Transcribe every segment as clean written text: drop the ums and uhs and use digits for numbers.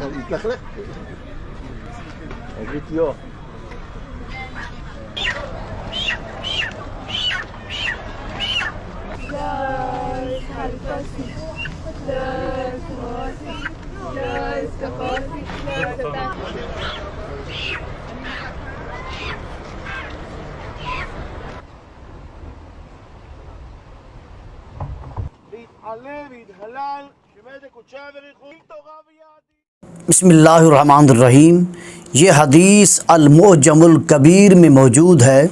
ייקח לך. אגיד יו. והתעלה והתהלל שמד קודשי וריחו תורה ויעדים. بسم اللہ الرحمن الرحیم۔ یہ حدیث المعجم الکبیر میں موجود ہے۔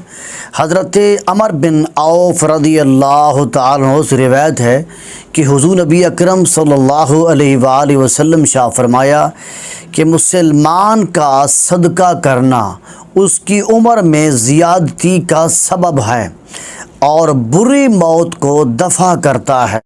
حضرت عمر بن عوف رضی اللہ تعالیٰ عنہ سے روایت ہے کہ حضور نبی اکرم صلی اللہ علیہ وآلہ وسلم شاہ فرمایا کہ مسلمان کا صدقہ کرنا اس کی عمر میں زیادتی کا سبب ہے اور بری موت کو دفع کرتا ہے۔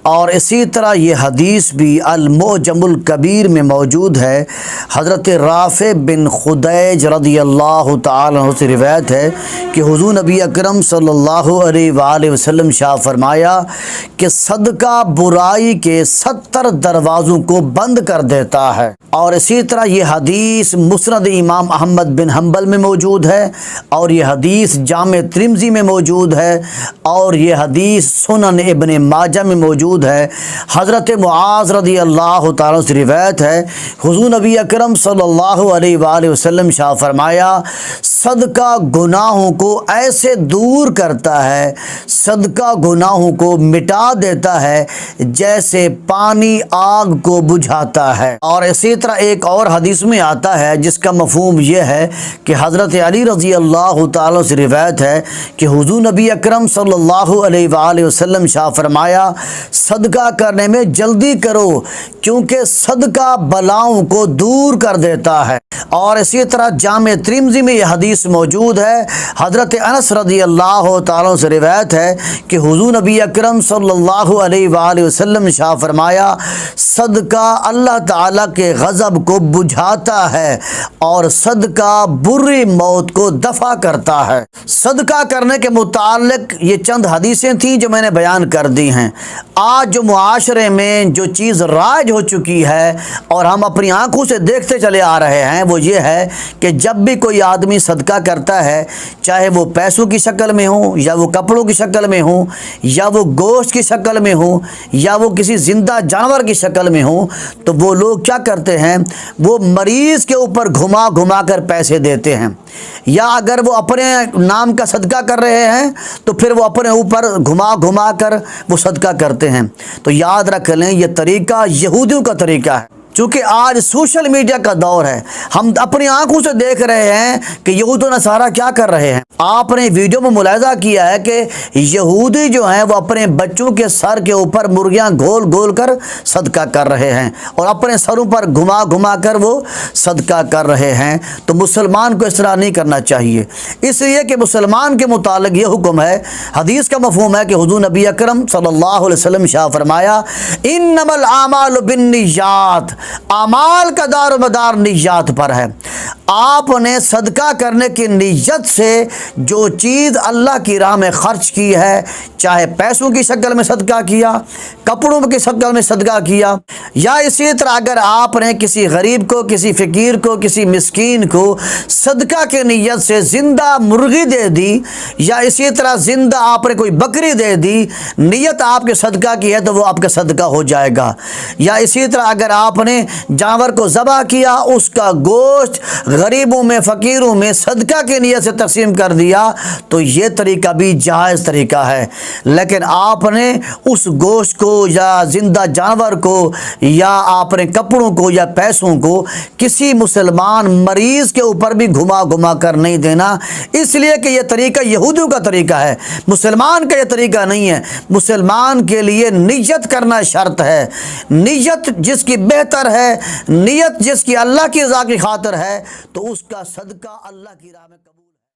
اور اسی طرح یہ حدیث بھی المعجم الکبیر میں موجود ہے۔ حضرت رافع بن خدیج رضی اللہ تعالیٰ عنہ سے روایت ہے کہ حضور نبی اکرم صلی اللہ علیہ وآلہ وسلم شاہ فرمایا کہ صدقہ برائی کے 70 دروازوں کو بند کر دیتا ہے۔ اور اسی طرح یہ حدیث مسند امام احمد بن حنبل میں موجود ہے، اور یہ حدیث جامع ترمذی میں موجود ہے، اور یہ حدیث سنن ابن ماجہ میں موجود ہے۔ حضرت معاذ رضی اللہ تعالیٰ سے روایت ہے، حضور نبی اکرم صلی اللہ علیہ وآلہ وسلم شاہ فرمایا صدقہ گناہوں کو ایسے دور کرتا ہے، صدقہ گناہوں کو مٹا دیتا ہے جیسے پانی آگ کو بجھاتا ہے۔ اور اسی طرح ایک اور حدیث میں آتا ہے جس کا مفہوم یہ ہے کہ حضرت علی رضی اللہ تعالیٰ سے روایت ہے کہ حضور نبی اکرم صلی اللہ علیہ وآلہ وسلم شاہ فرمایا صدقہ کرنے میں جلدی کرو کیونکہ صدقہ بلاؤں کو دور کر دیتا ہے۔ اور اسی طرح جامع ترمذی میں یہ حدیث موجود ہے۔ حضرت انس رضی اللہ تعالیٰ سے روایت ہے کہ حضور نبی اکرم صلی اللہ علیہ وآلہ وسلم شاہ فرمایا صدقہ اللہ تعالیٰ کے غضب کو بجھاتا ہے اور صدقہ بری موت کو دفع کرتا ہے۔ صدقہ کرنے کے متعلق یہ چند حدیثیں تھیں جو میں نے بیان کر دی ہیں۔ آج جو معاشرے میں جو چیز رائج ہو چکی ہے اور ہم اپنی آنکھوں سے دیکھتے چلے آ رہے ہیں وہ یہ ہے کہ جب بھی کوئی آدمی صدقہ کرتا ہے، چاہے وہ پیسوں کی شکل میں ہوں یا وہ کپڑوں کی شکل میں ہوں یا وہ گوشت کی شکل میں ہوں یا وہ کسی زندہ جانور کی شکل میں ہوں، تو وہ لوگ کیا کرتے ہیں، وہ مریض کے اوپر گھما گھما کر پیسے دیتے ہیں، یا اگر وہ اپنے نام کا صدقہ کر رہے ہیں تو پھر وہ اپنے اوپر گھما گھما کر وہ صدقہ کرتے ہیں۔ تو یاد رکھ لیں یہ طریقہ یہودیوں کا طریقہ ہے۔ چونکہ آج سوشل میڈیا کا دور ہے، ہم اپنی آنکھوں سے دیکھ رہے ہیں کہ یہود و نصارہ کیا کر رہے ہیں۔ آپ نے ویڈیو میں ملاحظہ کیا ہے کہ یہودی جو ہیں وہ اپنے بچوں کے سر کے اوپر مرغیاں گھول گھول کر صدقہ کر رہے ہیں اور اپنے سروں پر گھما گھما کر وہ صدقہ کر رہے ہیں۔ تو مسلمان کو اس طرح نہیں کرنا چاہیے، اس لیے کہ مسلمان کے متعلق یہ حکم ہے، حدیث کا مفہوم ہے کہ حضور نبی اکرم صلی اللہ علیہ وسلم شاہ فرمایا انما الاعمال بالنیات، اعمال کا دار و مدار نیات پر ہے۔ آپ نے صدقہ کرنے کی نیت سے جو چیز اللہ کی راہ میں خرچ کی ہے، چاہے پیسوں کی شکل میں صدقہ کیا، کپڑوں کی شکل میں صدقہ کیا، یا اسی طرح اگر آپ نے کسی غریب کو، کسی فقیر کو، کسی مسکین کو صدقہ کی نیت سے زندہ مرغی دے دی، یا اسی طرح زندہ آپ نے کوئی بکری دے دی، نیت آپ کے صدقہ کی ہے تو وہ آپ کا صدقہ ہو جائے گا۔ یا اسی طرح اگر آپ نے جانور کو ذبح کیا، اس کا گوشت غریبوں میں، فقیروں میں صدقہ کی نیت سے تقسیم کر دیا، تو یہ طریقہ بھی جائز طریقہ ہے۔ لیکن آپ نے اس گوشت کو یا زندہ جانور کو یا آپ نے کپڑوں کو یا پیسوں کو کسی مسلمان مریض کے اوپر بھی گھما گھما کر نہیں دینا، اس لیے کہ یہ طریقہ یہودیوں کا طریقہ ہے، مسلمان کا یہ طریقہ نہیں ہے۔ مسلمان کے لیے نیت کرنا شرط ہے، نیت جس کی بہتر ہے، نیت جس کی اللہ کی رضا کی خاطر ہے، تو اس کا صدقہ اللہ کی راہ میں